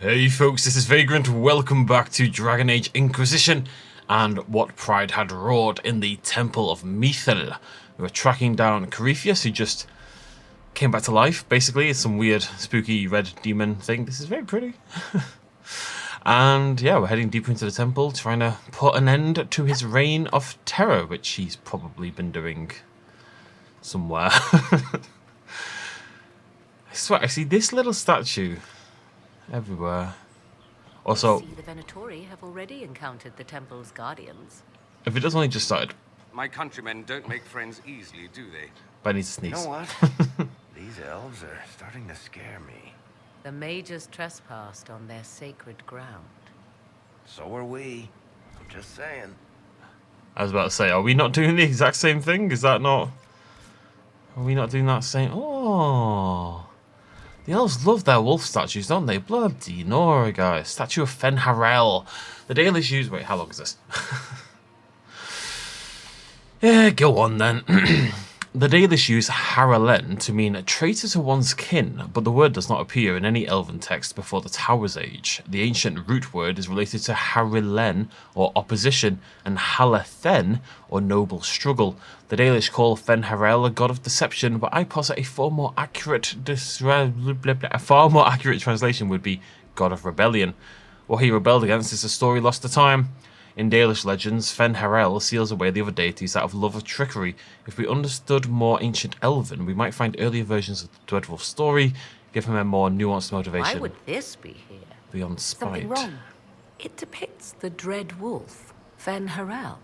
Hey folks, this is Vagrant. Welcome back to Dragon Age Inquisition and what pride had roared in the Temple of Methil. We were tracking down Corypheus, who just came back to life. Basically, it's some weird, spooky red demon thing. This is very pretty. And yeah, we're heading deeper into the temple, trying to put an end to his reign of terror, which he's probably been doing somewhere. I swear, I see this little statue everywhere. Also, I see the Venatori have already encountered the temple's guardians. if it does only just started, My countrymen don't make friends easily, do they? but I need to sneeze. You know what? These elves are starting to scare me. The mages trespassed on their sacred ground. So are we. I'm just saying. I was about to say, are we not doing the exact same thing? Is that not... Are we not doing that same... Oh... The elves love their wolf statues, don't they? Bloody Nora, guys. Statue of Fenharel. The Dalish use... Wait, how long is this? Yeah, go on then. The Dalish use Haralen to mean traitor to one's kin, but the word does not appear in any elven text before the Towers Age. The ancient root word is related to Harilen, or opposition, and Halathen, or noble struggle. The Dalish call Fenharel a god of deception, but I posit a far more accurate translation would be god of rebellion. What he rebelled against is a story lost to time. In Dalish legends, Fenharel seals away the other deities out of love of trickery. If we understood more ancient Elven, we might find earlier versions of the Dreadwolf story, give him a more nuanced motivation. Why would this be here? Beyond spite. Something wrong. It depicts the dread wolf, Fenharel.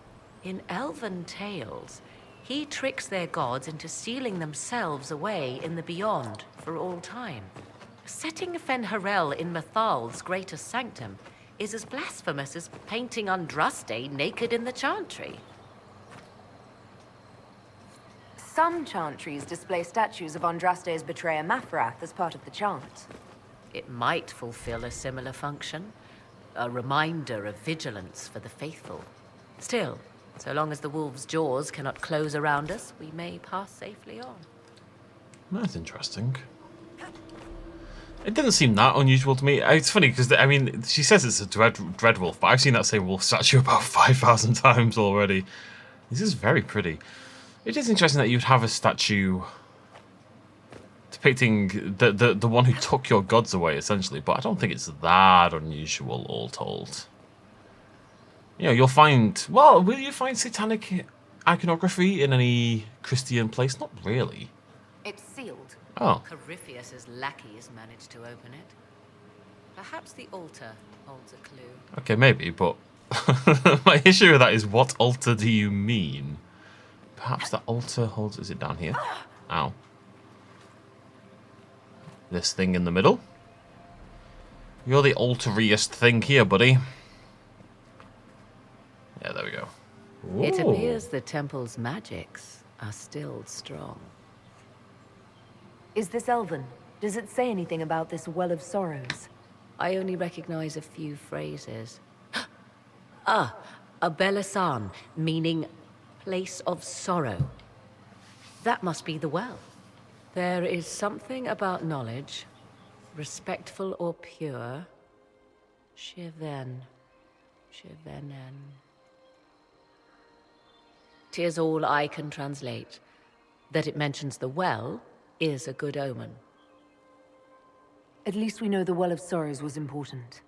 In elven tales, he tricks their gods into sealing themselves away in the beyond for all time. Setting Fenharel in Mathal's greatest sanctum is as blasphemous as painting Andraste naked in the chantry. Some chantries display statues of Andraste's betrayer Mafrath as part of the chant. It might fulfill a similar function, a reminder of vigilance for the faithful. Still, so long as the wolf's jaws cannot close around us, we may pass safely on. That's interesting. It didn't seem that unusual to me. It's funny because, I mean, she says it's a dread wolf, but I've seen that same wolf statue about 5,000 times already. This is very pretty. It is interesting that you'd have a statue depicting the one who took your gods away, essentially, but I don't think it's that unusual, all told. You know, you'll find... Well, will you find satanic iconography in any Christian place? Not really. It's sealed. Oh. Corypheus's lackeys managed to open it. Perhaps the altar holds a clue. Okay, maybe, but my issue with that is, what altar do you mean? Perhaps the altar holds... Is it down here? Ow. This thing in the middle? You're the altariest thing here, buddy. Yeah, there we go. Ooh. It appears the temple's magics are still strong. Is this elven? Does it say anything about this well of sorrows? I only recognize a few phrases. Ah, a Belasan, meaning place of sorrow. That must be the well. There is something about knowledge, respectful or pure. Shivenen. 'Tis all I can translate. That it mentions the well is a good omen. At least we know the well of sorrows was important.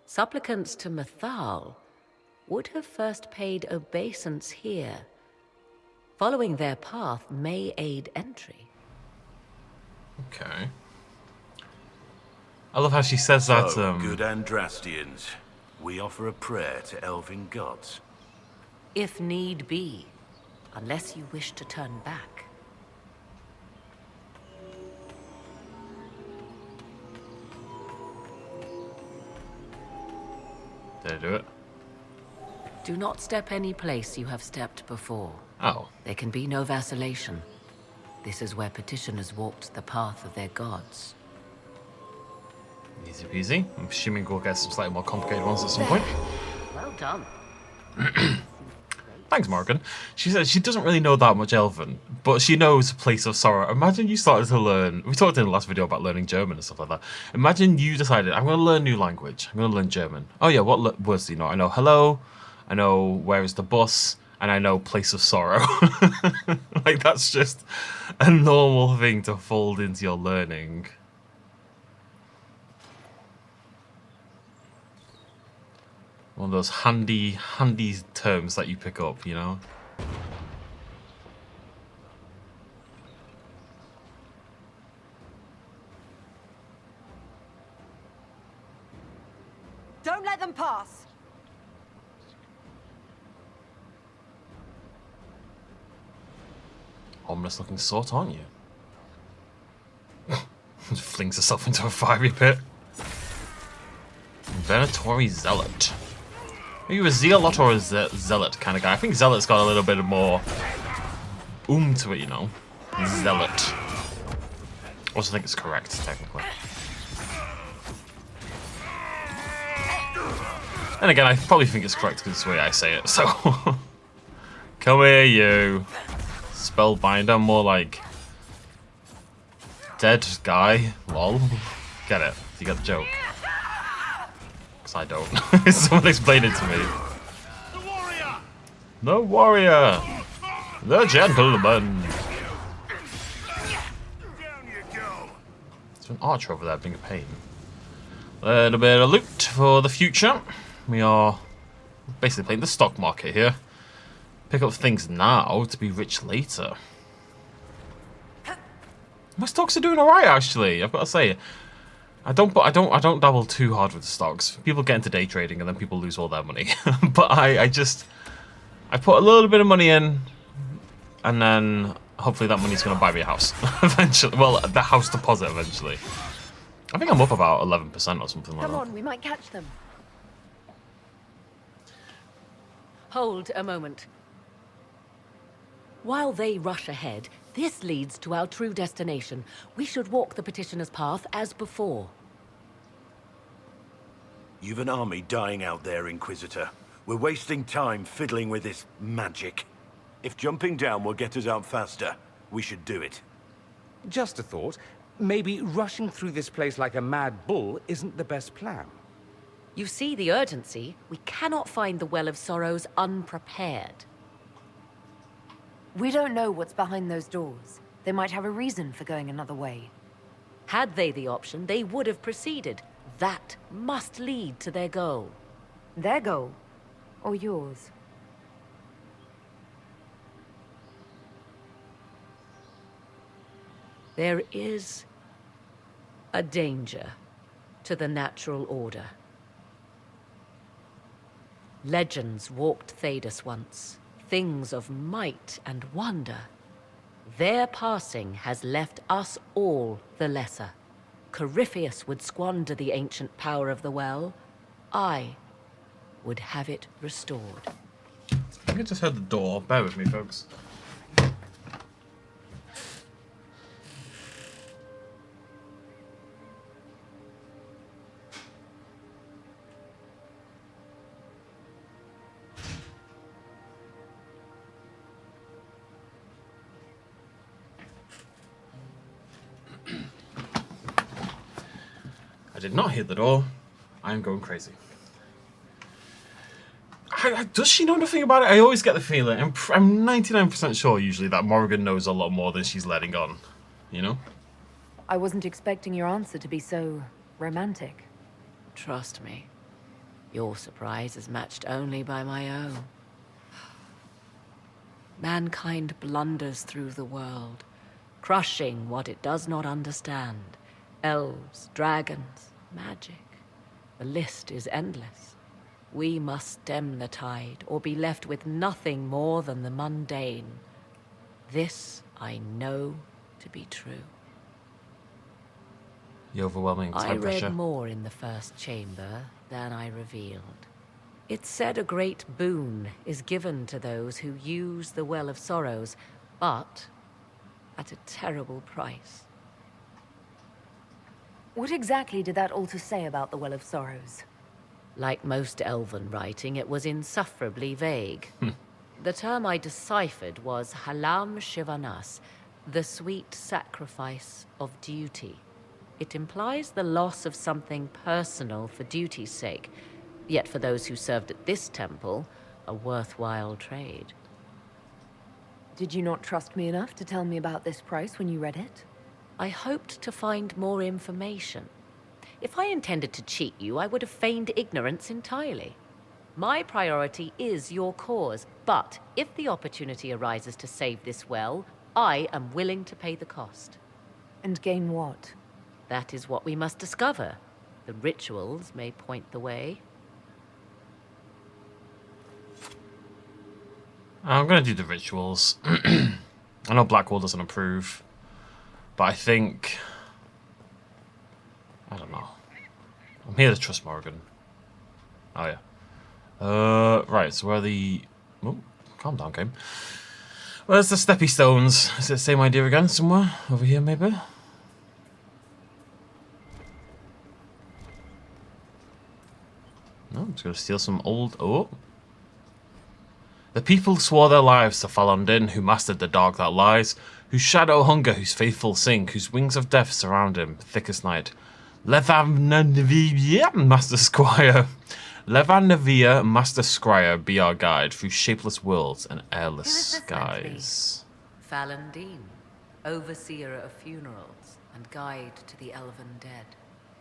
Supplicants to Mathal would have first paid obeisance here. Following their path may aid entry. Okay. I love how she says that. So, good Andrastians, we offer a prayer to elven gods. If need be, unless you wish to turn back. Did I do it? Do not step any place you have stepped before. Oh. There can be no vacillation. This is where petitioners walked the path of their gods. Easy peasy. I'm assuming we'll get some slightly more complicated ones at some point. Well done. Thanks, Morgan. She said she doesn't really know that much Elven, but she knows Place of Sorrow. Imagine you started to learn... We talked in the last video about learning German and stuff like that. Imagine you decided, I'm going to learn a new language. I'm going to learn German. Oh yeah, what words do you know? I know hello, I know where is the bus, and I know Place of Sorrow. Like, that's just a normal thing to fold into your learning. One of those handy terms that you pick up, you know? Don't let them pass! Ominous looking sort, aren't you? Flings herself into a fiery pit. Venatori Zealot. Are you a Zealot or a Zealot kind of guy? I think Zealot's got a little bit more to it, you know? Zealot. Also think it's correct, technically. And again, I probably think it's correct because it's the way I say it, so... Come here, you. Spellbinder, more like... Dead guy. Lol. Get it. You get the joke. Because I don't. Someone explain it to me. The warrior! The warrior! The gentleman! Down you go! There's an archer over there being a pain. A little bit of loot for the future. We are basically playing the stock market here. Pick up things now to be rich later. My stocks are doing alright, actually. I've got to say, I don't dabble too hard with the stocks. People get into day trading and then people lose all their money. But I put a little bit of money in, and then hopefully that money's going to buy me a house eventually. Well, the house deposit eventually. I think I'm up about 11% or something like that. Come on, we might catch them. Hold a moment. While they rush ahead, this leads to our true destination. We should walk the petitioner's path as before. You've an army dying out there, Inquisitor. We're wasting time fiddling with this magic. If jumping down will get us out faster, we should do it. Just a thought. Maybe rushing through this place like a mad bull isn't the best plan. You see the urgency? We cannot find the Well of Sorrows unprepared. We don't know what's behind those doors. They might have a reason for going another way. Had they the option, they would have proceeded. That must lead to their goal. Their goal? Or yours? There is a danger to the natural order. Legends walked Thedas once, things of might and wonder. Their passing has left us all the lesser. Corypheus would squander the ancient power of the well. I would have it restored. I think I just heard the door. Bear with me, folks. I did not hit the door. I am going crazy. Does she know nothing about it? I always get the feeling, I'm 99% sure usually that Morgan knows a lot more than she's letting on. You know? I wasn't expecting your answer to be so romantic. Trust me, your surprise is matched only by my own. Mankind blunders through the world, crushing what it does not understand. Elves, dragons, magic. The list is endless. We must stem the tide, or be left with nothing more than the mundane. This I know to be true. The overwhelming I time pressure. read more in the first chamber than I revealed. It said a great boon is given to those who use the Well of Sorrows, but at a terrible price. What exactly did that altar say about the Well of Sorrows? Like most elven writing, it was insufferably vague. The term I deciphered was halam shivanas, the sweet sacrifice of duty. It implies the loss of something personal for duty's sake, yet for those who served at this temple, a worthwhile trade. Did you not trust me enough to tell me about this price when you read it? I hoped to find more information. If I intended to cheat you, I would have feigned ignorance entirely. My priority is your cause, but if the opportunity arises to save this well, I am willing to pay the cost. And gain what? That is what we must discover. The rituals may point the way. I'm going to do the rituals. I know Blackwall doesn't approve, but I think... I don't know. I'm here to trust Morrigan. Oh, yeah. Right, so where are the... Oh, calm down, game. Where's the steppy stones? Is it the same idea again somewhere? Over here, maybe? No, I'm just going to steal some old... Oh. The people swore their lives to Falon Din, who mastered the dog that lies, whose shadow hunger, whose faithful sing, whose wings of death surround him, thickest night. Levan Master Squire. Levan Navia, Master Squire, be our guide through shapeless worlds and airless Who is this skies. Falon Din, overseer of funerals and guide to the elven dead.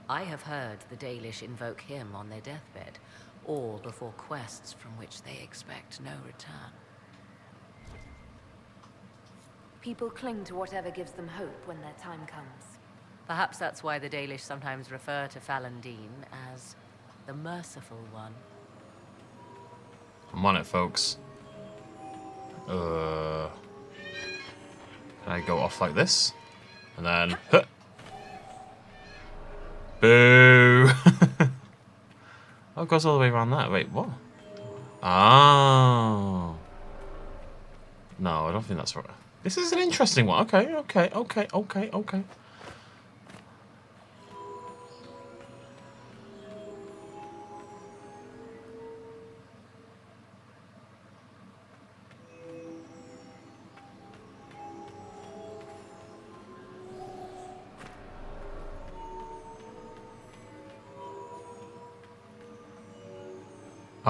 I have heard the Dalish invoke him on their deathbed, or before quests from which they expect no return. People cling to whatever gives them hope when their time comes. Perhaps that's why the Dalish sometimes refer to Falon Din as the merciful one. I'm on it, folks. Can I go off like this? And then... Huh. Boo! Oh, it goes all the way around that. Wait, what? Oh. No, I don't think that's right. This is an interesting one. Okay.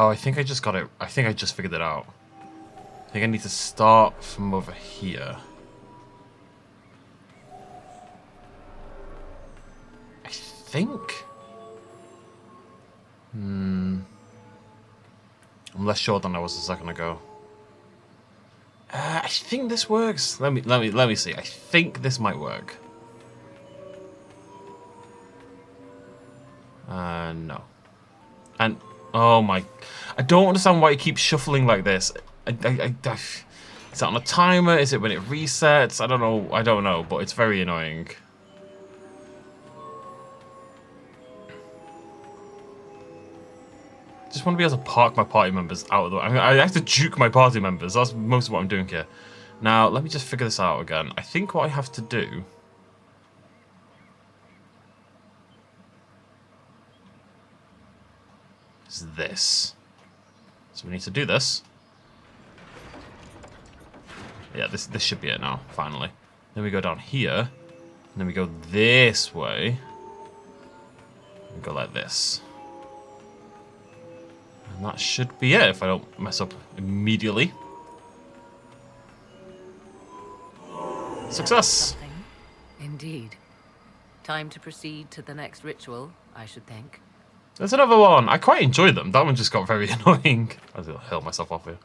Oh, I think I just got it. I think I just figured it out. I think I need to start from over here. I think. I'm less sure than I was a second ago. I think this works. Let me see. I think this might work. No. And oh my! I don't understand why it keeps shuffling like this. Is it on a timer? Is it when it resets? I don't know. I don't know, but it's very annoying. Just want to be able to park my party members out of the way. I mean, I have to juke my party members. That's most of what I'm doing here. Now, let me just figure this out again. I think what I have to do is this. So we need to do this. Yeah, this should be it now, finally. Then we go down here, and then we go this way, and go like this. And that should be it if I don't mess up immediately. Success! Something. Indeed. Time to proceed to the next ritual, I should think. There's another one. I quite enjoyed them. That one just got very annoying. I will heal myself off here.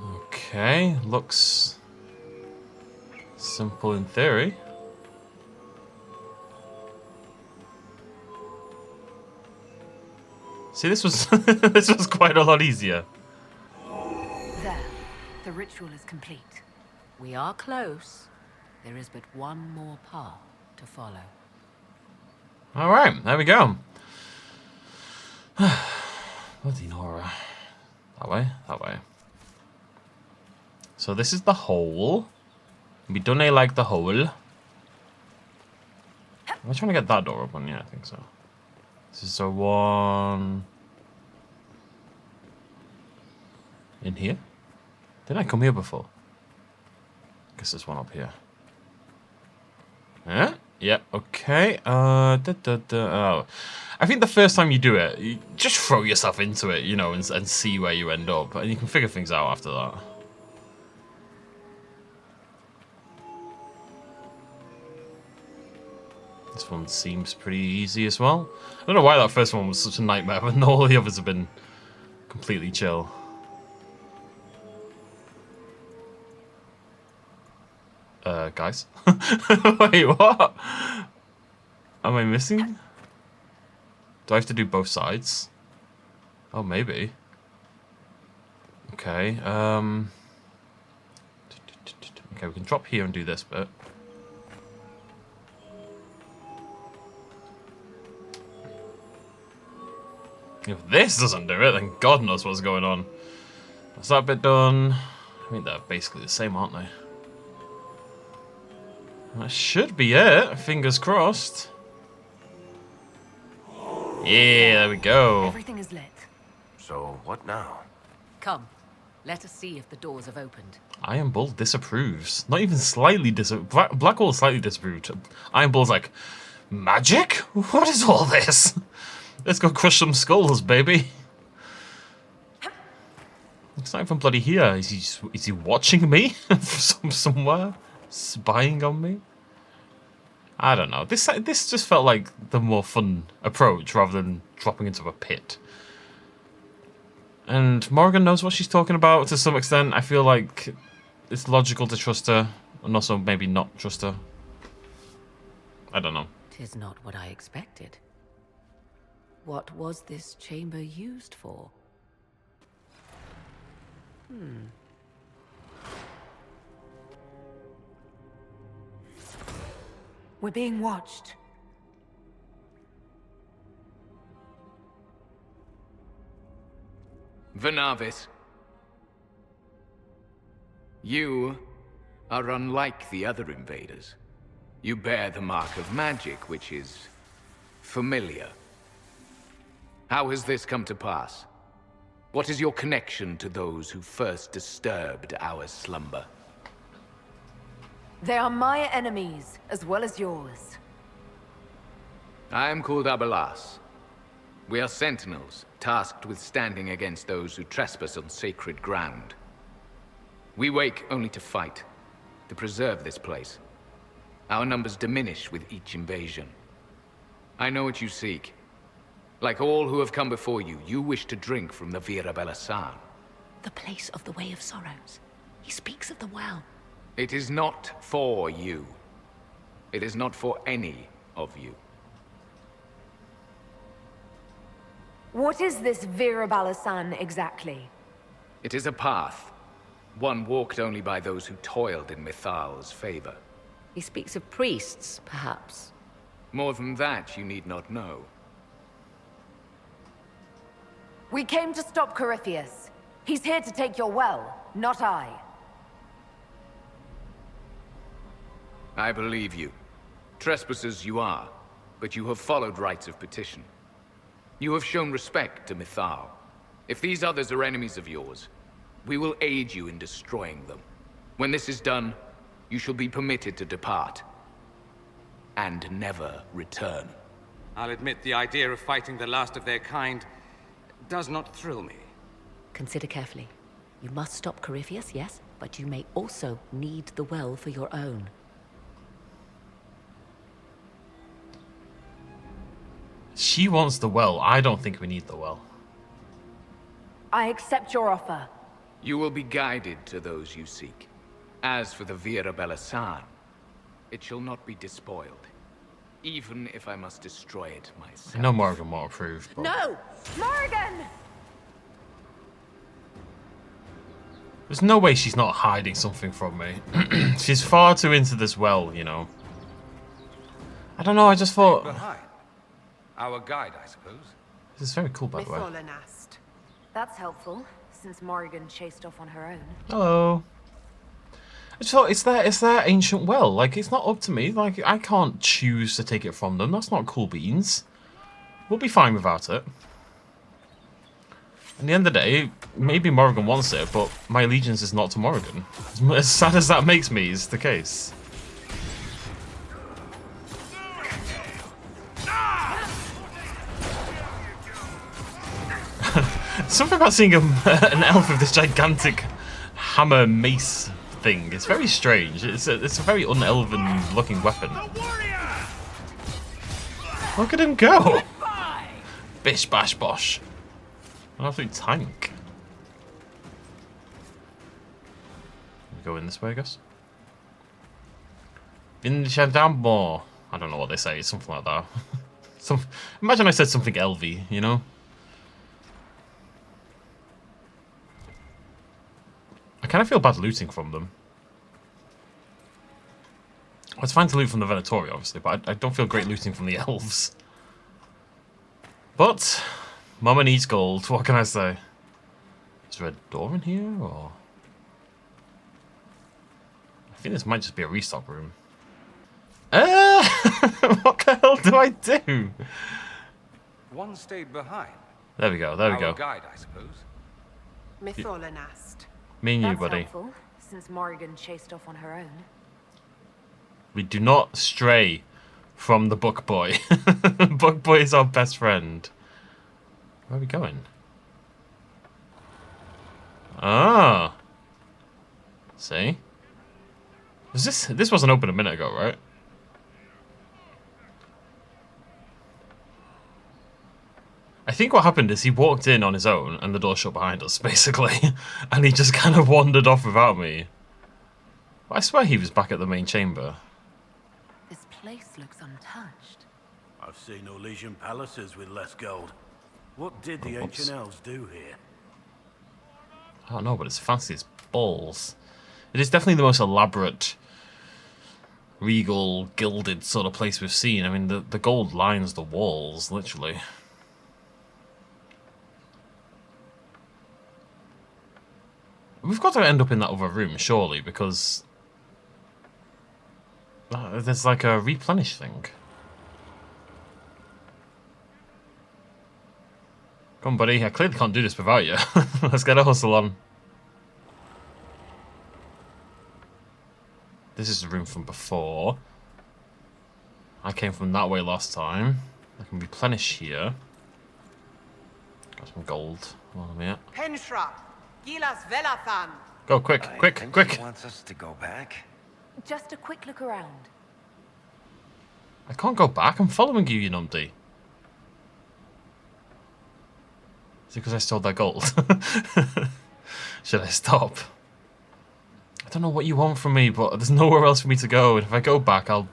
Okay, looks simple in theory. See, this was this was quite a lot easier. There. The ritual is complete. We are close. There is but one more path to follow. All right, there we go. Bloody Nora. That way, that way. So this is the hole. We don't like the hole. Am I trying to get that door open? Yeah, I think so. This is a 1, In here? Didn't I come here before? Guess there's one up here. Yeah? Yeah, okay. Oh. I think the first time you do it, you just throw yourself into it, you know, and see where you end up. And you can figure things out after that. This one seems pretty easy as well. I don't know why that first one was such a nightmare, but all the others have been completely chill. Guys? Wait, what? Am I missing? Do I have to do both sides? Oh, maybe. Okay, okay, we can drop here and do this bit. If this doesn't do it, then God knows what's going on. That's that bit done. I mean, they're basically the same, aren't they? That should be it. Fingers crossed. Yeah, there we go. Everything is lit. So, what now? Come, let us see if the doors have opened. Iron Bull disapproves. Not even slightly disapproves. Blackwall slightly disapproved. Iron Bull's like, magic? What is all this? Let's go crush some skulls, baby. It's not even bloody here. Is he watching me from somewhere? Spying on me? I don't know. This just felt like the more fun approach rather than dropping into a pit. And Morrigan knows what she's talking about to some extent. I feel like it's logical to trust her, and also maybe not trust her. I don't know. 'Tis not what I expected. What was this chamber used for? We're being watched. Venavis, you are unlike the other invaders. You bear the mark of magic, which is familiar. How has this come to pass? What is your connection to those who first disturbed our slumber? They are my enemies, as well as yours. I am called Abelas. We are sentinels, tasked with standing against those who trespass on sacred ground. We wake only to fight, to preserve this place. Our numbers diminish with each invasion. I know what you seek. Like all who have come before you, you wish to drink from the Vira Belasan. The place of the Way of Sorrows. He speaks of the well. It is not for you. It is not for any of you. What is this Virabalasan exactly? It is a path. One walked only by those who toiled in Mithal's favor. He speaks of priests, perhaps. More than that, you need not know. We came to stop Corypheus. He's here to take your well, not I. I believe you. Trespassers you are, but you have followed rites of petition. You have shown respect to Mithal. If these others are enemies of yours, we will aid you in destroying them. When this is done, you shall be permitted to depart. And never return. I'll admit the idea of fighting the last of their kind does not thrill me. Consider carefully. You must stop Corypheus, yes, but you may also need the well for your own. She wants the well. I don't think we need the well. I accept your offer. You will be guided to those you seek. As for the Vira Belasan, it shall not be despoiled. Even if I must destroy it myself. I know Morrigan won't approve, but... No! Morrigan! There's no way she's not hiding something from me. She's far too into this well, you know. I don't know, I just thought... Behind. Our guide, I suppose. This is very cool, by the way. That's helpful, since Morrigan chased off on her own. Hello. I just thought, it's their ancient well. Like, it's not up to me. Like, I can't choose to take it from them. That's not cool beans. We'll be fine without it. At the end of the day, maybe Morrigan wants it, but my allegiance is not to Morrigan. As sad as that makes me, is the case. Something about seeing an elf with this gigantic hammer mace thing. It's very strange. It's a very un-elven looking weapon. Look at him go! Bish bash bosh. An absolute tank. Go in this way, I guess. Vinchadambo. I don't know what they say. It's something like that. Imagine I said something elvy, you know? I kind of feel bad looting from them. Well, it's fine to loot from the Venatori, obviously, but I don't feel great looting from the elves. But Mama needs gold. What can I say? Is there a door in here, or? I think this might just be a restock room. What the hell do I do? One stayed behind. There we go. There we Our go. guide, I suppose. Mytholanast. Me and you, That's buddy. helpful, since Morrigan chased off on her own. We do not stray from the book boy. Book boy is our best friend. Where are we going? Ah. See? This wasn't open a minute ago, right? I think what happened is he walked in on his own and the door shut behind us, basically. And he just kind of wandered off without me. But I swear he was back at the main chamber. This place looks untouched. I've seen Orlesian palaces with less gold. What did the ancient elves do here? I don't know, but it's fancy as balls. It is definitely the most elaborate, regal, gilded sort of place we've seen. I mean, the gold lines the walls, literally. We've got to end up in that other room, surely, because there's like a replenish thing. Come on, buddy. I clearly can't do this without you. Let's get a hustle on. This is the room from before. I came from that way last time. I can replenish here. Got some gold while I'm here. Penshra. Gilas Velathan. Go, quick, I quick, think quick. He wants us to go back. Just a quick look around. I can't go back. I'm following you, you numpty. Is it because I stole that gold? Should I stop? I don't know what you want from me, but there's nowhere else for me to go. And if I go back, I'll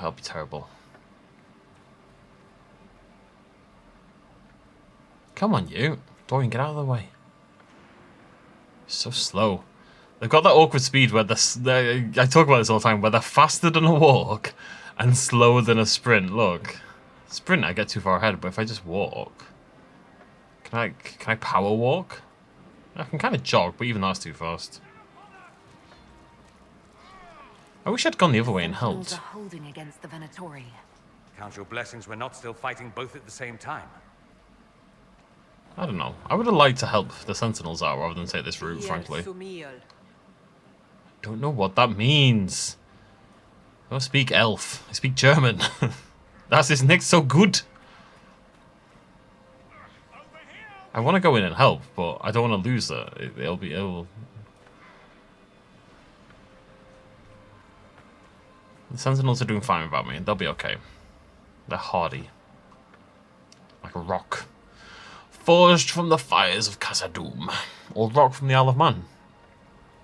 be terrible. Come on, you. Dorian, get out of the way. So slow. They've got that awkward speed where I talk about this all the time, where they're faster than a walk and slower than a sprint. Look. Sprint, I get too far ahead, but if I just walk... Can I power walk? I can kind of jog, but even that's too fast. I wish I'd gone the other way and Sentinels helped. are holding against the Venatori. Count your blessings we're not still fighting both at the same time. I don't know. I would have liked to help the Sentinels out rather than take this route, frankly. Don't know what that means. I don't speak elf. I speak German. That's his nick's so good. I want to go in and help, but I don't want to lose it. It'll... The Sentinels are doing fine without me. They'll be okay. They're hardy. Like a rock. Forged from the fires of Khazad-dûm. Or rock from the Isle of Man.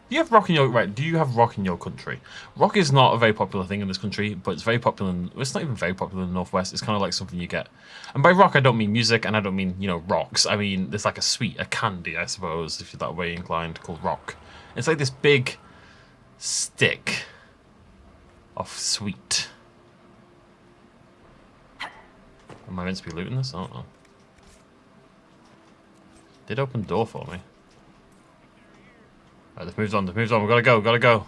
Do you have rock in your... Right, do you have rock in your country? Rock is not a very popular thing in this country, but it's very popular in... It's not even very popular in the Northwest. It's kind of like something you get. And by rock, I don't mean music, and I don't mean, you know, rocks. I mean, there's like a sweet, a candy, I suppose, if you're that way inclined, called rock. It's like this big stick of sweet. Am I meant to be looting this? I don't know. Did open the door for me. Right, they've moved on, we gotta go.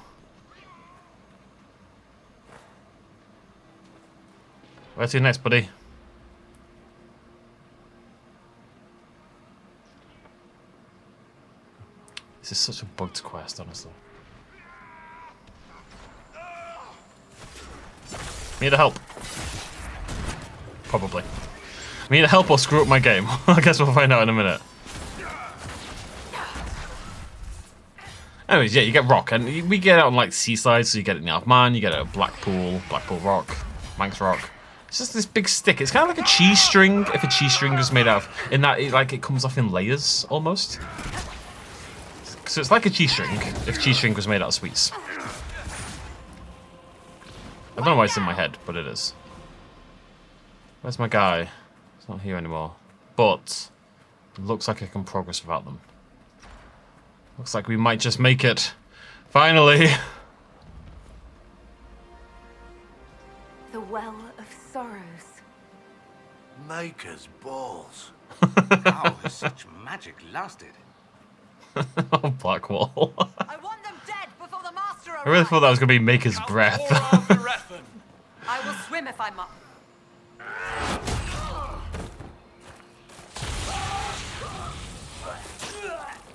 Where to next, buddy? This is such a bugged quest, honestly. Need a help. Probably. Need a help or screw up my game. I guess we'll find out in a minute. Anyways, yeah, you get rock, and we get it on like seaside, so you get it in the Isle of Man, you get it at Blackpool Rock, Manx Rock. It's just this big stick. It's kind of like a cheese string, if a cheese string was made out of, in that it comes off in layers almost. So it's like a cheese string if cheese string was made out of sweets. I don't know why it's in my head, but it is. Where's my guy? He's not here anymore. But it looks like I can progress without them. Looks like we might just make it. Finally! The Well of Sorrows. Maker's balls. How has such magic lasted? Oh, Blackwall. I want them dead before the master arrives. I really thought that was going to be Maker's Breath. I will swim if I must.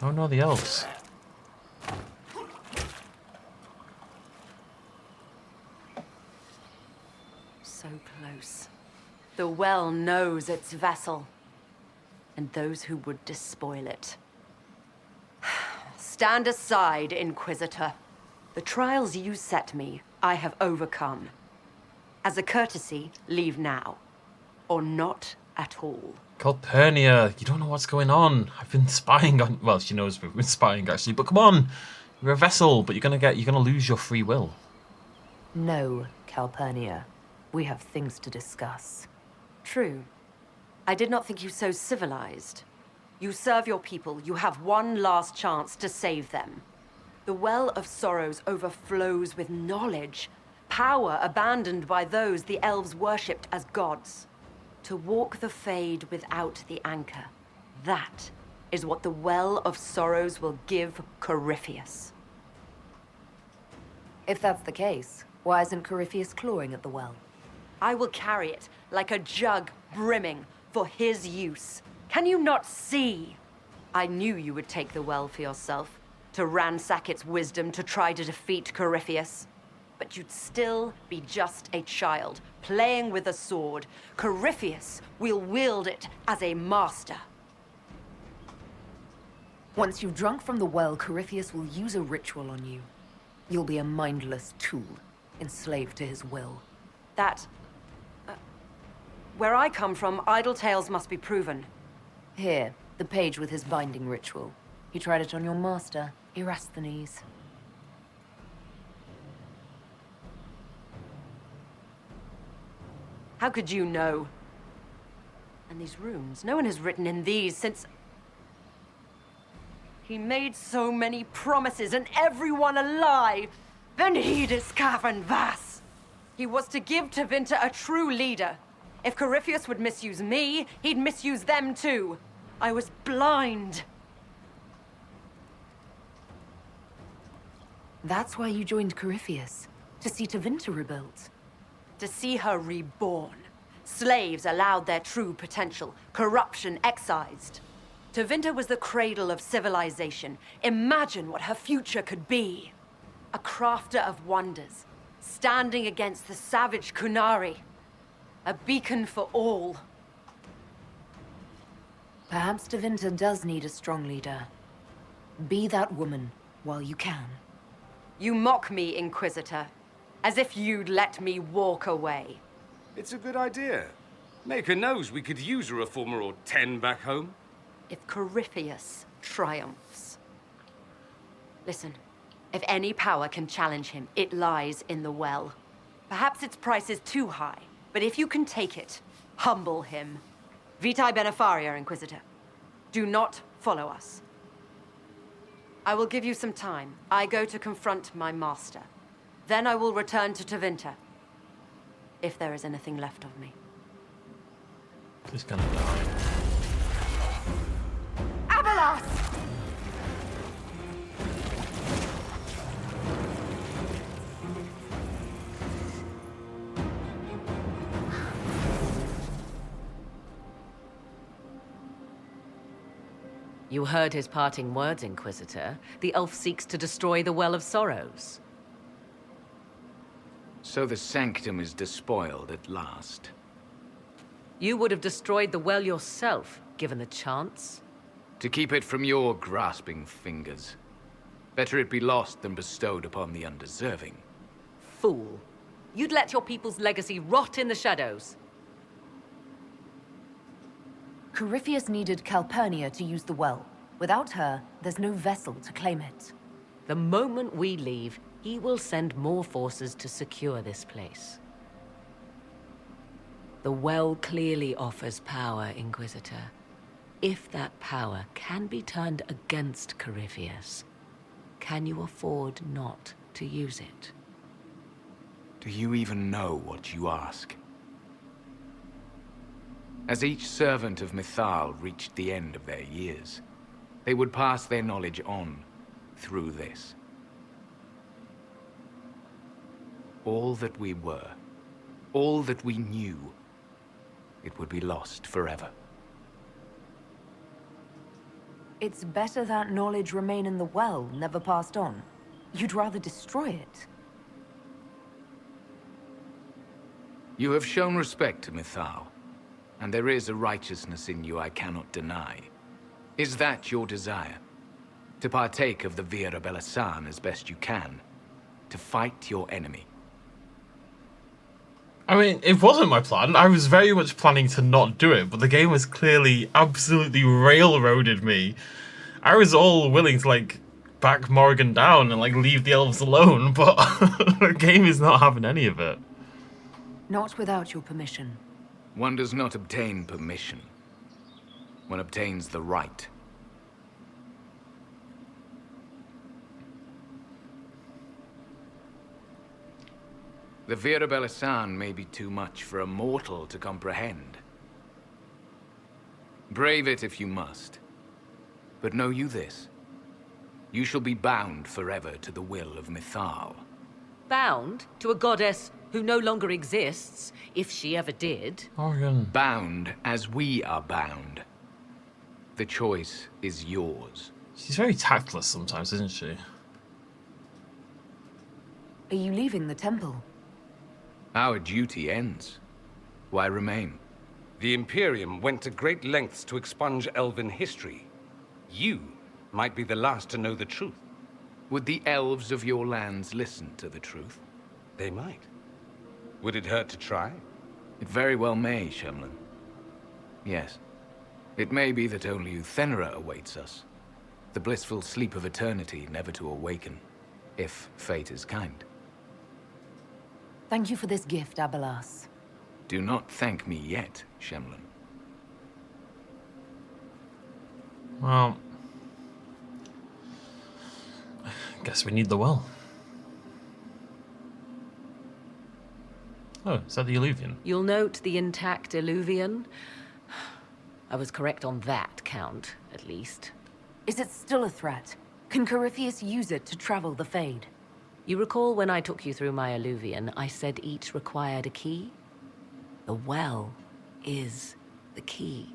Oh no, the elves. So close. The well knows its vessel, and those who would despoil it. Stand aside, Inquisitor. The trials you set me, I have overcome. As a courtesy, leave now. Or not at all. Calpurnia, you don't know what's going on. I've been spying on. Well, she knows we've been spying actually. But come on, you're a vessel, but you're gonna lose your free will. No, Calpurnia. We have things to discuss. True. I did not think you so civilized. You serve your people. You have one last chance to save them. The Well of Sorrows overflows with knowledge, power abandoned by those the elves worshipped as gods. To walk the Fade without the anchor. That is what the Well of Sorrows will give Corypheus. If that's the case, why isn't Corypheus clawing at the well? I will carry it like a jug brimming for his use. Can you not see? I knew you would take the well for yourself, to ransack its wisdom to try to defeat Corypheus. But you'd still be just a child, playing with a sword. Corypheus will wield it as a master. Once you've drunk from the well, Corypheus will use a ritual on you. You'll be a mindless tool, enslaved to his will. Where I come from, idle tales must be proven. Here, the page with his binding ritual. He tried it on your master, Erasthenes. How could you know? And these runes, no one has written in these since... He made so many promises, and everyone alive! Venidus Cavern Vas! He was to give Tevinter a true leader. If Corypheus would misuse me, he'd misuse them too. I was blind. That's why you joined Corypheus, to see Tevinter rebuilt. To see her reborn. Slaves allowed their true potential, corruption excised. Tevinter was the cradle of civilization. Imagine what her future could be. A crafter of wonders, standing against the savage Kunari. A beacon for all. Perhaps Tevinter does need a strong leader. Be that woman while you can. You mock me, Inquisitor. As if you'd let me walk away. It's a good idea. Maker knows we could use a reformer or 10 back home. If Corypheus triumphs. Listen, if any power can challenge him, it lies in the well. Perhaps its price is too high, but if you can take it, humble him. Vitae Benefaria, Inquisitor. Do not follow us. I will give you some time. I go to confront my master. Then I will return to Tevinter. If there is anything left of me. He's gonna die. Abelas! You heard his parting words, Inquisitor. The elf seeks to destroy the Well of Sorrows. So the sanctum is despoiled at last. You would have destroyed the well yourself, given the chance. To keep it from your grasping fingers. Better it be lost than bestowed upon the undeserving. Fool. You'd let your people's legacy rot in the shadows. Corypheus needed Calpurnia to use the well. Without her, there's no vessel to claim it. The moment we leave, he will send more forces to secure this place. The well clearly offers power, Inquisitor. If that power can be turned against Corypheus, can you afford not to use it? Do you even know what you ask? As each servant of Mythal reached the end of their years, they would pass their knowledge on through this. All that we were, all that we knew, it would be lost forever. It's better that knowledge remain in the well, never passed on. You'd rather destroy it. You have shown respect to Mythal, and there is a righteousness in you I cannot deny. Is that your desire? To partake of the Via Belisan as best you can? To fight your enemy? I mean, it wasn't my plan. I was very much planning to not do it, but the game has clearly absolutely railroaded me. I was all willing to, like, back Morrigan down and, like, leave the elves alone, but the game is not having any of it. Not without your permission. One does not obtain permission. One obtains the right. The Via Belisan may be too much for a mortal to comprehend. Brave it if you must. But know you this. You shall be bound forever to the will of Mythal. Bound to a goddess who no longer exists, if she ever did. Morrigan. Bound as we are bound. The choice is yours. She's very tactless sometimes, isn't she? Are you leaving the temple? Our duty ends. Why remain? The Imperium went to great lengths to expunge elven history. You might be the last to know the truth. Would the elves of your lands listen to the truth? They might. Would it hurt to try? It very well may, Shemlin. Yes. It may be that only Uthenera awaits us. The blissful sleep of eternity never to awaken, if fate is kind. Thank you for this gift, Abelas. Do not thank me yet, Shemlin. Well, guess we need the well. Oh, is that the Illuvian? You'll note the intact Illuvian. I was correct on that count, at least. Is it still a threat? Can Corypheus use it to travel the Fade? You recall when I took you through my Illuvian, I said each required a key? The well is the key.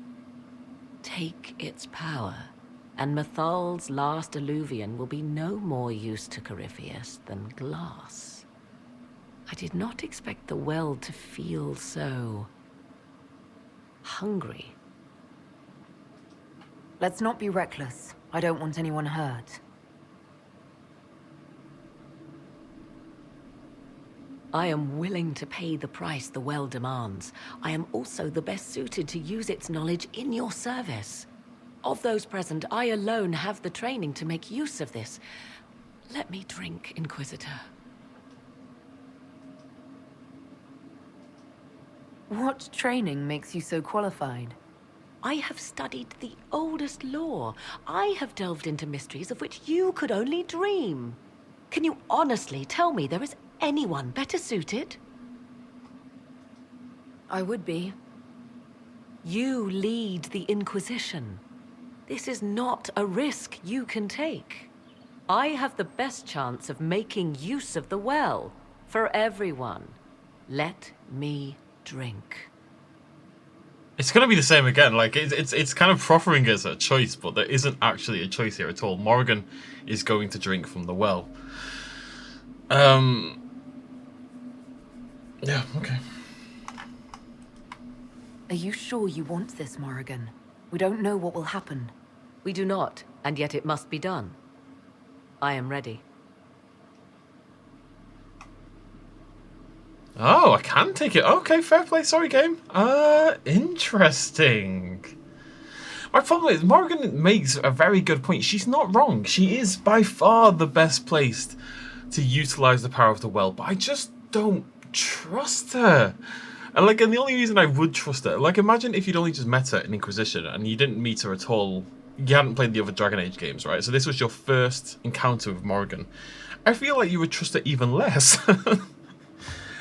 Take its power, and Mythal's last Illuvian will be no more use to Corypheus than glass. I did not expect the well to feel so hungry. Let's not be reckless. I don't want anyone hurt. I am willing to pay the price the well demands. I am also the best suited to use its knowledge in your service. Of those present, I alone have the training to make use of this. Let me drink, Inquisitor. What training makes you so qualified? I have studied the oldest lore. I have delved into mysteries of which you could only dream. Can you honestly tell me there is anyone better suited? I would be. You lead the Inquisition. This is not a risk you can take. I have the best chance of making use of the well for everyone. Let me drink. It's going to be the same again. Like, it's kind of proffering as a choice, but there isn't actually a choice here at all. Morrigan is going to drink from the well. Yeah, okay. Are you sure you want this, Morrigan? We don't know what will happen. We do not, and yet it must be done. I am ready. Oh, I can take it. Okay, fair play. Sorry, game. Interesting. My problem is Morrigan makes a very good point. She's not wrong. She is by far the best placed to utilize the power of the well, but I just don't trust her. And the only reason I would trust her, like, imagine if you'd only just met her in Inquisition and you didn't meet her at all. You hadn't played the other Dragon Age games, right? So this was your first encounter with Morrigan. I feel like you would trust her even less.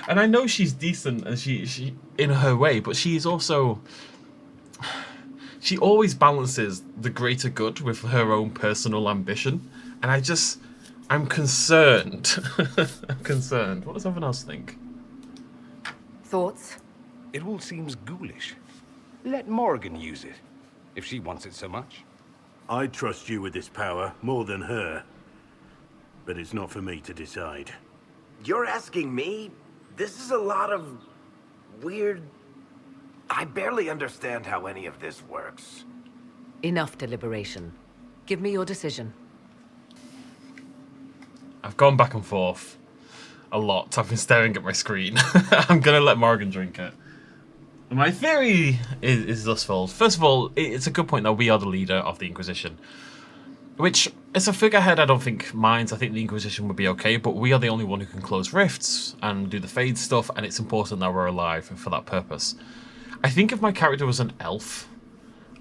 And I know she's decent and she in her way, but she is also... She always balances the greater good with her own personal ambition. And I'm concerned. I'm concerned. What does everyone else think? Thoughts? It all seems ghoulish. Let Morrigan use it, if she wants it so much. I trust you with this power more than her. But it's not for me to decide. You're asking me? This is a lot of weird... I barely understand how any of this works. Enough deliberation. Give me your decision. I've gone back and forth a lot. I've been staring at my screen. I'm going to let Morrigan drink it. My theory is thus fold. First of all, it's a good point that we are the leader of the Inquisition. Which, it's a figurehead I don't think minds. I think the Inquisition would be okay, but we are the only one who can close rifts and do the fade stuff, and it's important that we're alive for that purpose. I think if my character was an elf,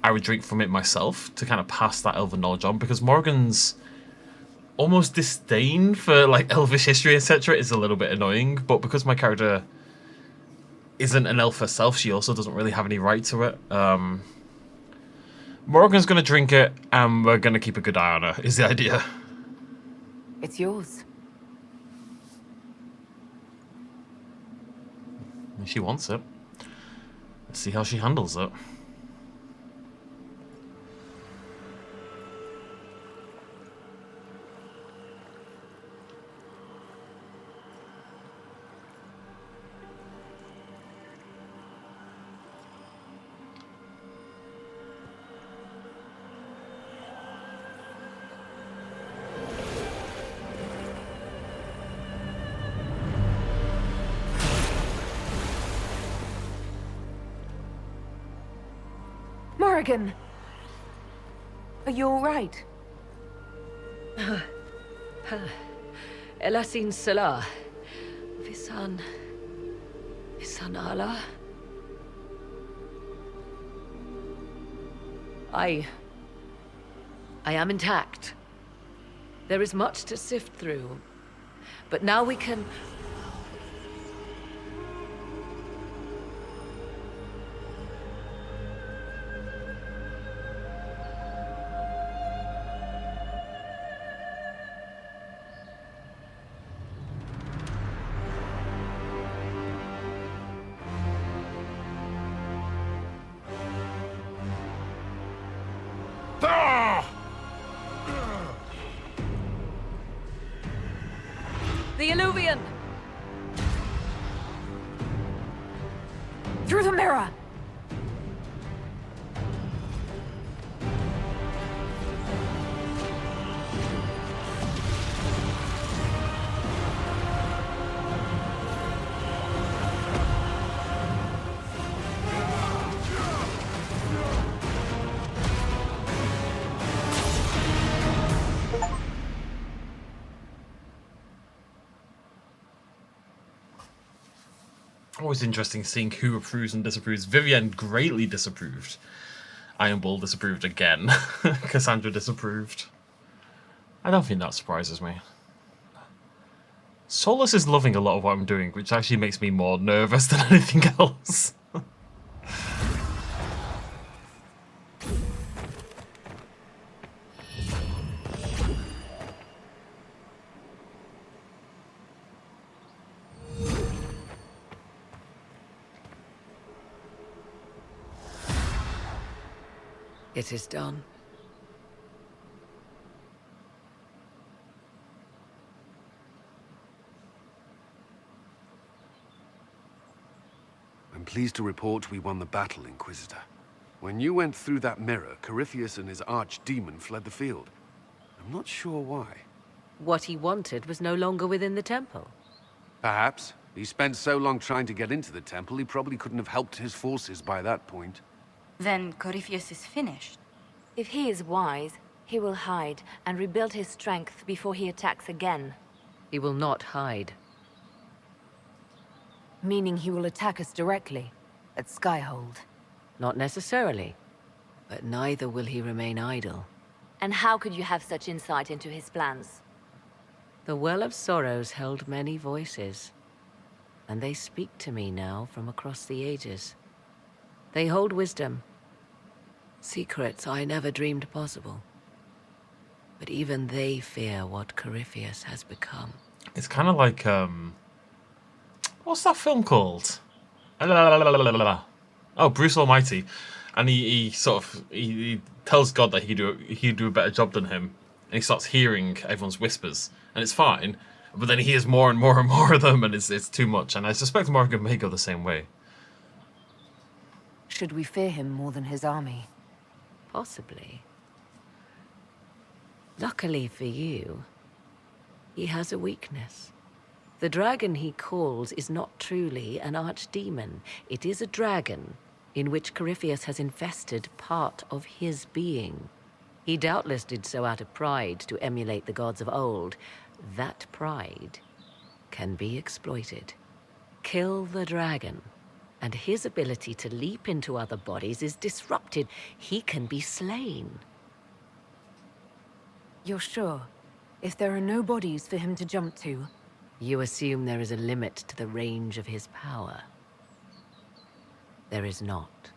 I would drink from it myself to kind of pass that elven knowledge on, because Morgan's almost disdain for elvish history, etc. is a little bit annoying, but because my character isn't an elf herself, she also doesn't really have any right to it. Morgan's going to drink it, and we're going to keep a good eye on her, is the idea. It's yours. She wants it. Let's see how she handles it. Morrigan! Are you alright? Elasin Salah. Visan Allah. I am intact. There is much to sift through. But now we can... The Illuvian! Through the mirror! Always interesting seeing who approves and disapproves. Vivienne greatly disapproved. Iron Bull disapproved again. Cassandra disapproved. I don't think that surprises me. Solus is loving a lot of what I'm doing, which actually makes me more nervous than anything else. It is done. I'm pleased to report we won the battle, Inquisitor. When you went through that mirror, Corypheus and his archdemon fled the field. I'm not sure why. What he wanted was no longer within the temple. Perhaps. He spent so long trying to get into the temple, he probably couldn't have helped his forces by that point. Then Corypheus is finished. If he is wise, he will hide and rebuild his strength before he attacks again. He will not hide. Meaning he will attack us directly, at Skyhold. Not necessarily. But neither will he remain idle. And how could you have such insight into his plans? The Well of Sorrows held many voices. And they speak to me now from across the ages. They hold wisdom. Secrets I never dreamed possible. But even they fear what Corypheus has become. It's kind of like, what's that film called? Oh, Bruce Almighty. And he tells God that he could do a better job than him. And he starts hearing everyone's whispers. And it's fine. But then he hears more and more and more of them, and it's too much. And I suspect Morgan may go the same way. Should we fear him more than his army? Possibly. Luckily for you, he has a weakness. The dragon he calls is not truly an archdemon. It is a dragon in which Corypheus has infested part of his being. He doubtless did so out of pride to emulate the gods of old. That pride can be exploited. Kill the dragon, and his ability to leap into other bodies is disrupted. He can be slain. You're sure? If there are no bodies for him to jump to? You assume there is a limit to the range of his power. There is not.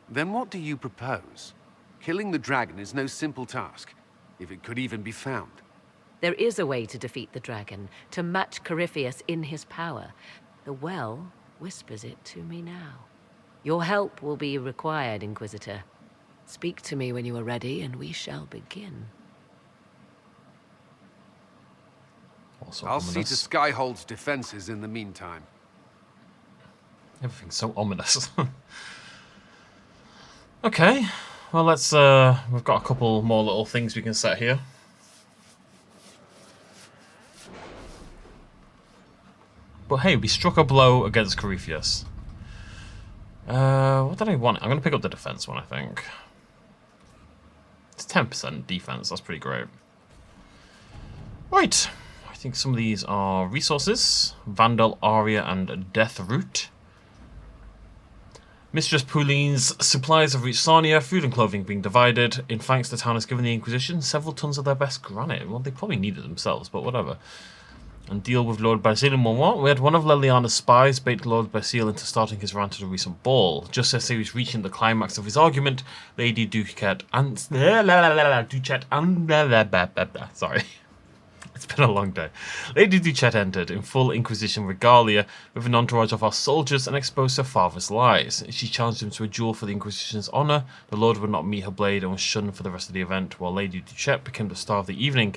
Then what do you propose? Killing the dragon is no simple task, if it could even be found. There is a way to defeat the dragon, to match Corypheus in his power. The well whispers it to me now. Your help will be required, Inquisitor. Speak to me when you are ready, and we shall begin. Also I'll see to ominous. Skyhold's defenses in the meantime. Everything's so ominous. Okay, well let's, we've got a couple more little things we can set here. But hey, we struck a blow against Corypheus. What did I want? I'm going to pick up the defense one, I think. It's 10% defense, that's pretty great. Right, I think some of these are resources. Vandal, Aria, and Death Root. Mistress Pauline's supplies have reached Sarnia, food and clothing being divided. In thanks, the town has given the Inquisition several tons of their best granite. Well, they probably need it themselves, but whatever. And deal with Lord Basile in Montmort. We had one of Leliana's spies bait Lord Basile into starting his rant at a recent ball. Just as he was reaching the climax of his argument, Lady Duquette and... Sorry. It's been a long day. Lady Duquette entered in full Inquisition regalia with an entourage of our soldiers and exposed her father's lies. She challenged him to a duel for the Inquisition's honour. The Lord would not meet her blade and was shunned for the rest of the event, while Lady Duquette became the star of the evening.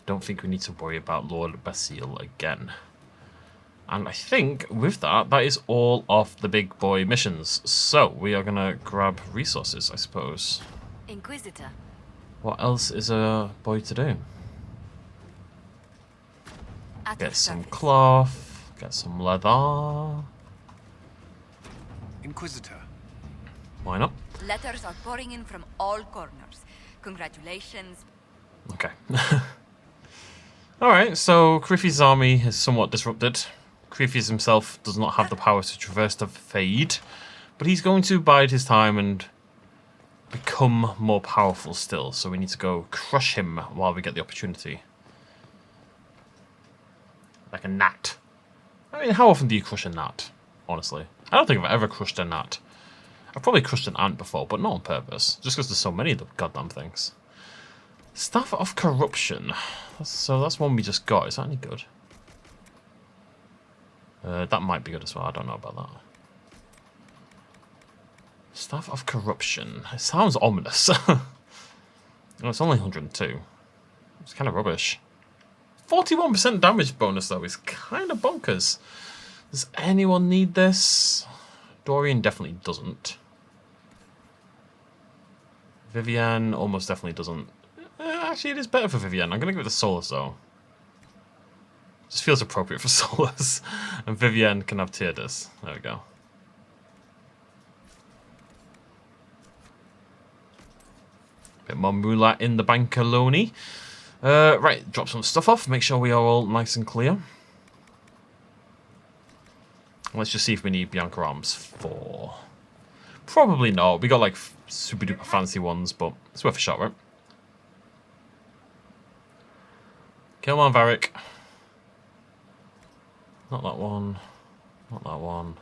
Don't think we need to worry about Lord Basile again. And I think with that, that is all of the big boy missions. So we are going to grab resources, I suppose. Inquisitor. What else is a boy to do? At Get your some service. cloth, get some leather. Inquisitor, Why not? Letters are pouring in from all corners. Congratulations. Okay. Alright, so Corypheus' army is somewhat disrupted. Corypheus himself does not have the power to traverse the Fade, but he's going to bide his time and become more powerful still, so we need to go crush him while we get the opportunity. Like a gnat. I mean, how often do you crush a gnat, honestly? I don't think I've ever crushed a gnat. I've probably crushed an ant before, but not on purpose, just because there's so many of the goddamn things. Staff of Corruption. So that's one we just got. Is that any good? That might be good as well. I don't know about that. Staff of Corruption. It sounds ominous. Oh, it's only 102. It's kind of rubbish. 41% damage bonus, though, is kind of bonkers. Does anyone need this? Dorian definitely doesn't. Vivienne almost definitely doesn't. Actually, it is better for Vivienne. I'm going to give it to Solus, though. Just feels appropriate for Solus. And Vivienne can have Thedas. There we go. Bit more moolah in the bankalone. Right, drop some stuff off. Make sure we are all nice and clear. Let's just see if we need Bianca arms for... Probably not. We got like super duper fancy ones, but it's worth a shot, right? Come on, Varric. Not that one. Not that one.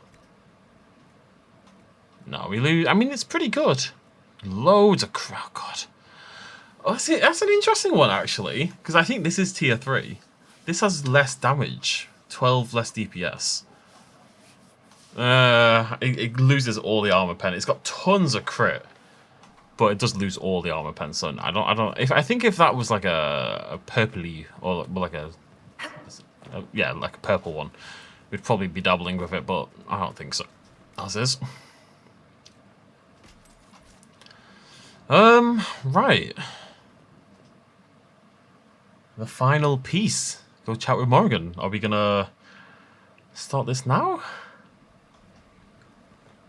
No, we lose. I mean, it's pretty good. Loads of crap. Oh, God. Oh, that's an interesting one, actually. Because I think this is tier 3. This has less damage. 12 less DPS. It loses all the armor pen. It's got tons of crit, but it does lose all the armor pen. So I think if that was like a purpley or like a like a purple one, we'd probably be dabbling with it. But I don't think so. As is. Right. The final piece. Go chat with Morgan. Are we gonna start this now?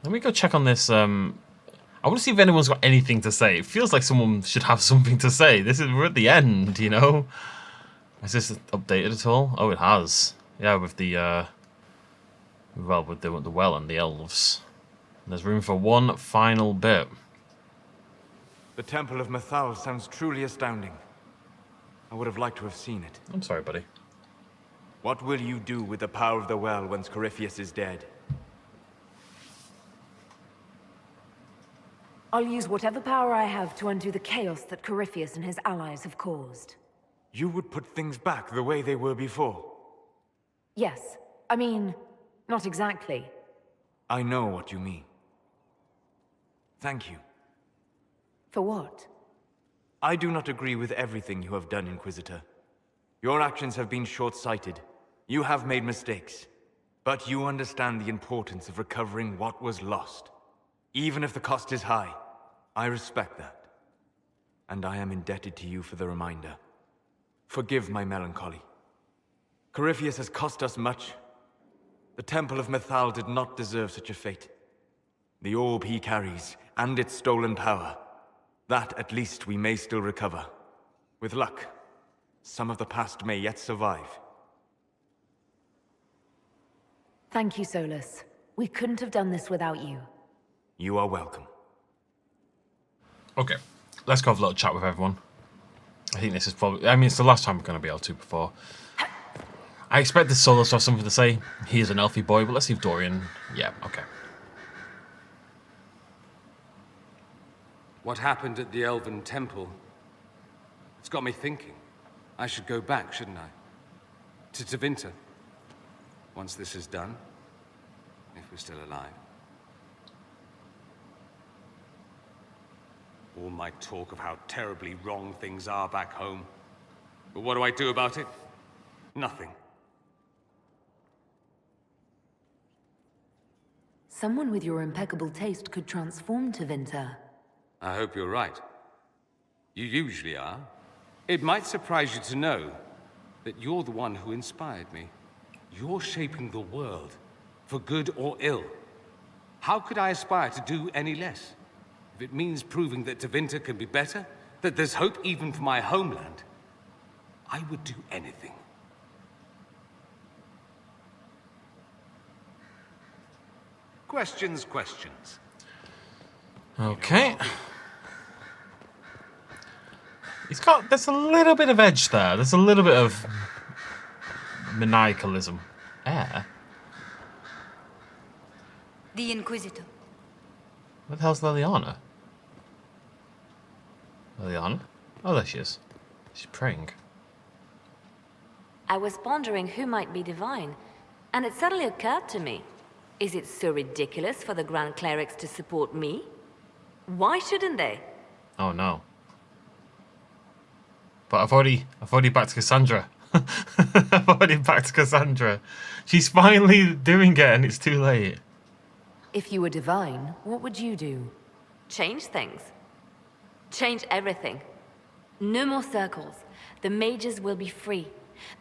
Let me go check on this. I want to see if anyone's got anything to say. It feels like someone should have something to say. We're at the end, you know? Has this updated at all? Oh, it has. Yeah, with the, with the well and the elves. There's room for one final bit. The Temple of Mythal sounds truly astounding. I would have liked to have seen it. I'm sorry, buddy. What will you do with the power of the well once Corypheus is dead? I'll use whatever power I have to undo the chaos that Corypheus and his allies have caused. You would put things back the way they were before? Yes. I mean, not exactly. I know what you mean. Thank you. For what? I do not agree with everything you have done, Inquisitor. Your actions have been short-sighted. You have made mistakes. But you understand the importance of recovering what was lost. Even if the cost is high, I respect that. And I am indebted to you for the reminder. Forgive my melancholy. Corypheus has cost us much. The Temple of Mythal did not deserve such a fate. The orb he carries, and its stolen power, that at least we may still recover. With luck, some of the past may yet survive. Thank you, Solus. We couldn't have done this without you. You are welcome. Okay, let's go have a little chat with everyone. I think this is probably... I mean, it's the last time we're going to be able to before. I expect this Solus to have something to say. He is an elfy boy, but let's see if Dorian... Yeah, okay. What happened at the Elven Temple? It's got me thinking. I should go back, shouldn't I? To Tevinter. Once this is done. If we're still alive. All my talk of how terribly wrong things are back home. But what do I do about it? Nothing. Someone with your impeccable taste could transform Tevinter. I hope you're right. You usually are. It might surprise you to know that you're the one who inspired me. You're shaping the world, for good or ill. How could I aspire to do any less? If it means proving that Tevinter can be better, that there's hope even for my homeland, I would do anything. Questions. Okay. There's a little bit of edge there. There's a little bit of maniacalism. Air? The Inquisitor. What the hell's Liliana? Liliana? Oh, there she is. She's praying. I was pondering who might be divine, and it suddenly occurred to me. Is it so ridiculous for the Grand Clerics to support me? Why shouldn't they? Oh no. But I've already backed Cassandra. I've already backed Cassandra. She's finally doing it and it's too late. If you were divine, what would you do? Change things. Change everything. No more circles. The mages will be free.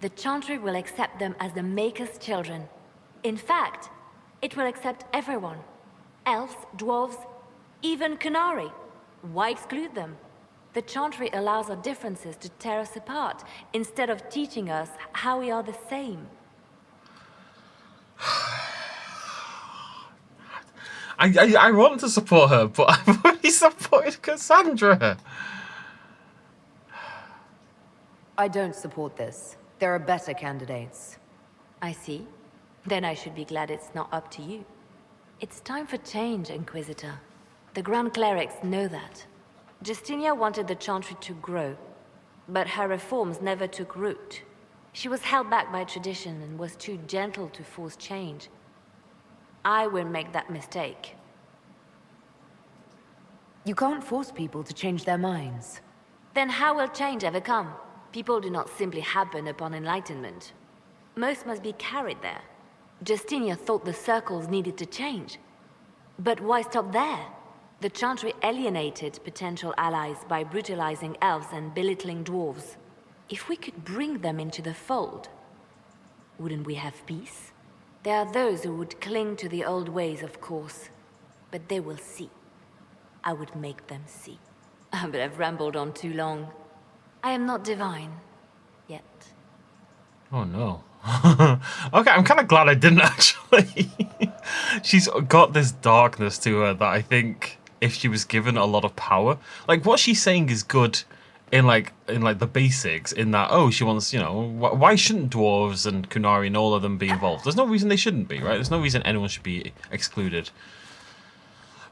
The Chantry will accept them as the Maker's children. In fact, it will accept everyone. Elves, dwarves, even Kunari. Why exclude them? The Chantry allows our differences to tear us apart, instead of teaching us how we are the same. I want to support her, but I've already supported Cassandra. I don't support this. There are better candidates. I see. Then I should be glad it's not up to you. It's time for change, Inquisitor. The Grand Clerics know that. Justinia wanted the Chantry to grow, but her reforms never took root. She was held back by tradition and was too gentle to force change. I won't make that mistake. You can't force people to change their minds. Then how will change ever come? People do not simply happen upon enlightenment. Most must be carried there. Justinia thought the circles needed to change. But why stop there? The Chantry alienated potential allies by brutalizing elves and belittling dwarves. If we could bring them into the fold, wouldn't we have peace? There are those who would cling to the old ways, of course. But they will see. I would make them see. But I've rambled on too long. I am not divine. Yet. Oh no. Okay, I'm kind of glad I didn't actually. She's got this darkness to her that I think if she was given a lot of power, like what she's saying is good in like the basics, in that, oh, she wants, you know, why shouldn't dwarves and Kunari and all of them be involved? There's no reason they shouldn't be, right? There's no reason anyone should be excluded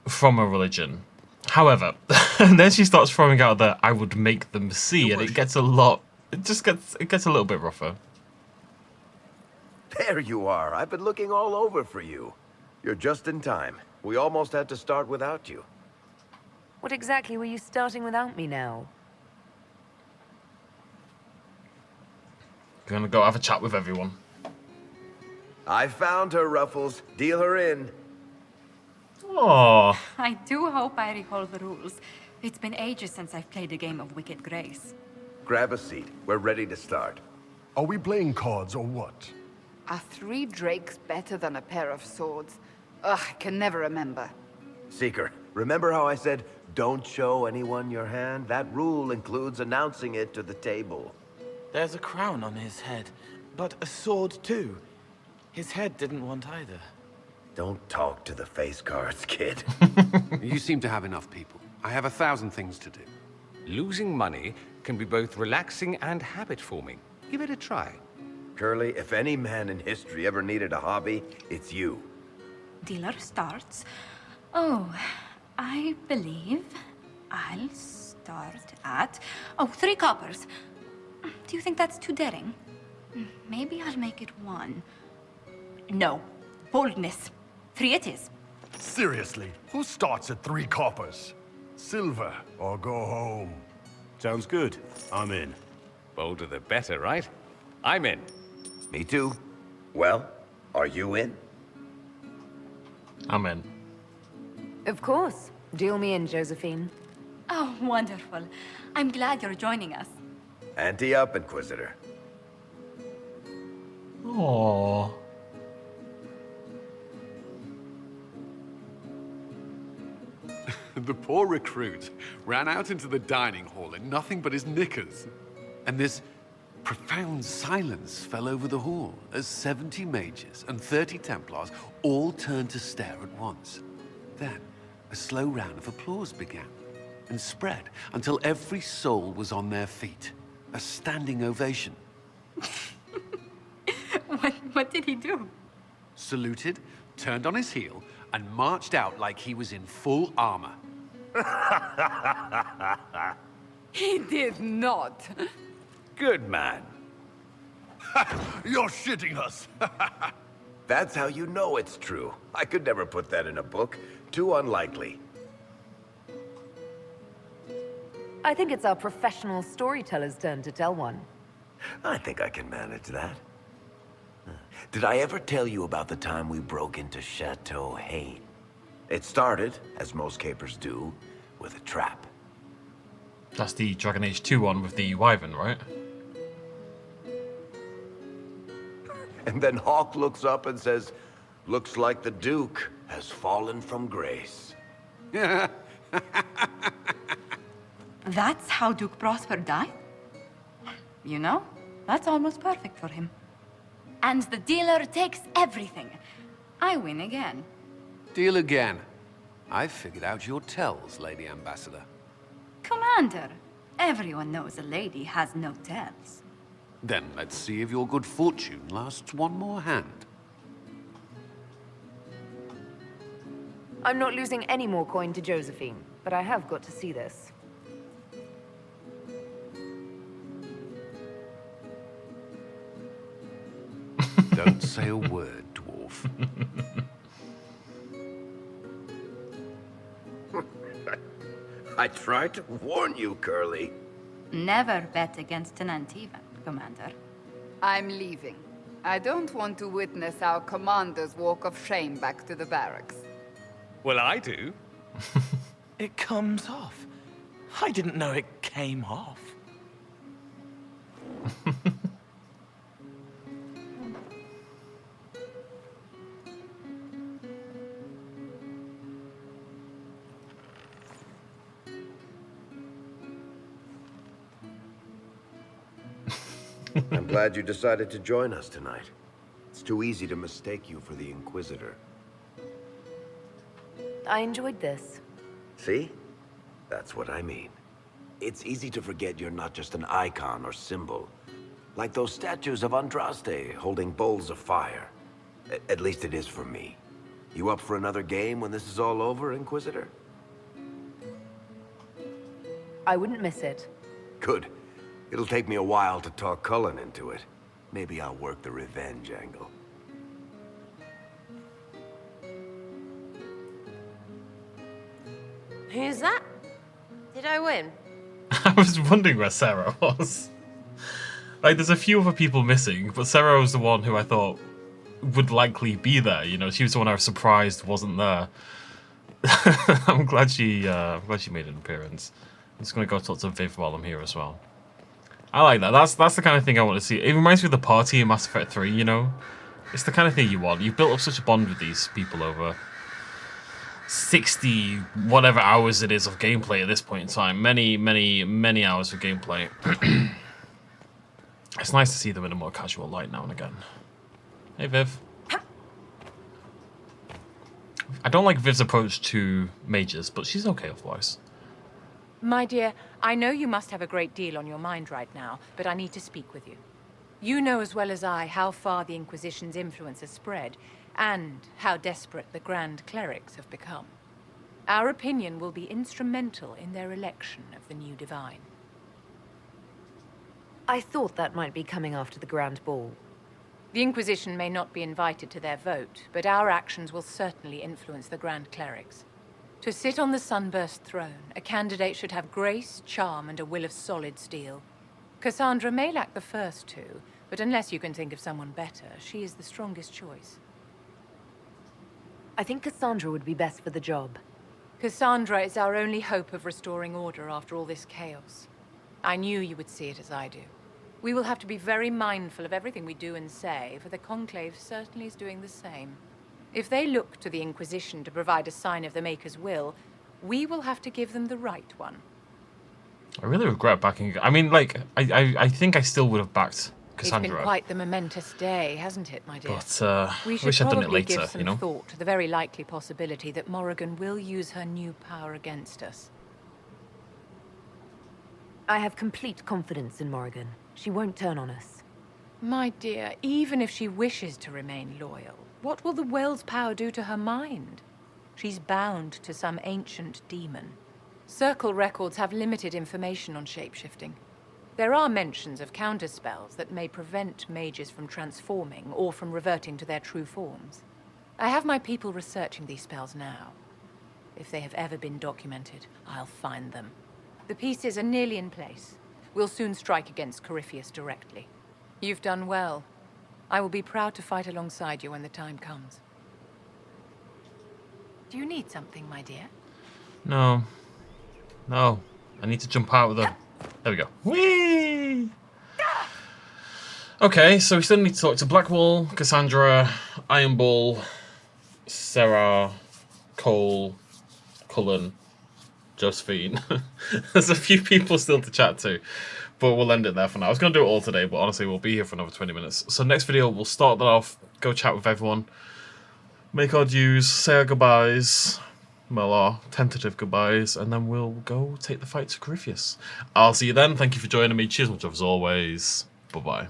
from a religion. However, and then she starts throwing out that I would make them see, and it gets a little bit rougher. There you are. I've been looking all over for you. You're just in time. We almost had to start without you. What exactly were you starting without me now? Gonna go have a chat with everyone. I found her, Ruffles. Deal her in. Oh. I do hope I recall the rules. It's been ages since I've played a game of Wicked Grace. Grab a seat. We're ready to start. Are we playing cards or what? Are 3 drakes better than a pair of swords? Ugh, I can never remember. Seeker, remember how I said, don't show anyone your hand? That rule includes announcing it to the table. There's a crown on his head, but a sword too. His head didn't want either. Don't talk to the face cards, kid. You seem to have enough people. I have 1,000 things to do. Losing money can be both relaxing and habit-forming. Give it a try. Curly, if any man in history ever needed a hobby, it's you. Dealer starts. Oh, I believe I'll start at... Oh, 3 coppers. Do you think that's too daring? Maybe I'll make it 1. No. Boldness. 3 it is. Seriously, who starts at 3 coppers? Silver or go home? Sounds good. I'm in. Bolder the better, right? I'm in. Me too. Well, are you in? I'm in. Of course. Deal me in, Josephine. Oh, wonderful. I'm glad you're joining us. Ante up, Inquisitor. Aww. The poor recruit ran out into the dining hall in nothing but his knickers. And this profound silence fell over the hall as 70 mages and 30 Templars all turned to stare at once. Then, a slow round of applause began and spread until every soul was on their feet. A standing ovation. What did he do? Saluted, turned on his heel, and marched out like he was in full armor. He did not. Good man. You're shitting us. That's how you know it's true. I could never put that in a book. Too unlikely. I think it's our professional storyteller's turn to tell one. I think I can manage that. Did I ever tell you about the time we broke into Chateau Hain? It started, as most capers do, with a trap. That's the Dragon Age 2 one with the wyvern, right? And then Hawk looks up and says, "Looks like the Duke has fallen from grace." That's how Duke Prosper died? You know, that's almost perfect for him. And the dealer takes everything. I win again. Deal again. I've figured out your tells, Lady Ambassador. Commander, everyone knows a lady has no tells. Then let's see if your good fortune lasts one more hand. I'm not losing any more coin to Josephine, but I have got to see this. Don't say a word, dwarf. I tried to warn you, Curly. Never bet against an Antivan, Commander. I'm leaving. I don't want to witness our commander's walk of shame back to the barracks. Well, I do. It comes off. I didn't know it came off. I'm glad you decided to join us tonight. It's too easy to mistake you for the Inquisitor. I enjoyed this. See? That's what I mean. It's easy to forget you're not just an icon or symbol. Like those statues of Andraste holding bowls of fire. At least it is for me. You up for another game when this is all over, Inquisitor? I wouldn't miss it. Good. It'll take me a while to talk Cullen into it. Maybe I'll work the revenge angle. Who's that? Did I win? I was wondering where Sarah was. Like, there's a few other people missing, but Sarah was the one who I thought would likely be there. You know, she was the one I was surprised wasn't there. I'm glad she made an appearance. I'm just gonna go talk to Viv while I'm here as well. I like that. That's the kind of thing I want to see. It reminds me of the party in Mass Effect 3. You know, it's the kind of thing you want. You've built up such a bond with these people over 60 whatever hours it is of gameplay at this point in time. Many hours of gameplay. It's nice to see them in a more casual light now and again. Hey, Viv. I don't like Viv's approach to mages, but she's okay otherwise. My dear, I know you must have a great deal on your mind right now, but I need to speak with you. You know as well as I how far the Inquisition's influence has spread, and how desperate the Grand Clerics have become. Our opinion will be instrumental in their election of the new Divine. I thought that might be coming after the Grand Ball. The Inquisition may not be invited to their vote, but our actions will certainly influence the Grand Clerics. To sit on the Sunburst throne, a candidate should have grace, charm, and a will of solid steel. Cassandra may lack the first two, but unless you can think of someone better, she is the strongest choice. I think Cassandra would be best for the job. Cassandra is our only hope of restoring order after all this chaos. I knew you would see it as I do. We will have to be very mindful of everything we do and say, for the Conclave certainly is doing the same. If they look to the Inquisition to provide a sign of the Maker's will, we will have to give them the right one. I really regret backing... I mean, like, I think I still would have backed Cassandra. It's been quite the momentous day, hasn't it, my dear? But we I should wish I'd done it probably later, give some you know? thought to the very likely possibility that Morrigan will use her new power against us. I have complete confidence in Morrigan. She won't turn on us. My dear, even if she wishes to remain loyal, what will the Well's power do to her mind? She's bound to some ancient demon. Circle records have limited information on shapeshifting. There are mentions of counterspells that may prevent mages from transforming or from reverting to their true forms. I have my people researching these spells now. If they have ever been documented, I'll find them. The pieces are nearly in place. We'll soon strike against Corypheus directly. You've done well. I will be proud to fight alongside you when the time comes. Do you need something, my dear? No. No. I need to jump out with them. There we go. Whee! Okay, so we still need to talk to Blackwall, Cassandra, Iron Bull, Sarah, Cole, Cullen, Josephine. There's a few people still to chat to, but we'll end it there for now. I was going to do it all today, but honestly, we'll be here for another 20 minutes. So next video, we'll start that off, go chat with everyone, make our dues, say our goodbyes, well, our tentative goodbyes, and then we'll go take the fight to Corypheus. I'll see you then. Thank you for joining me. Cheers much as always. Bye-bye.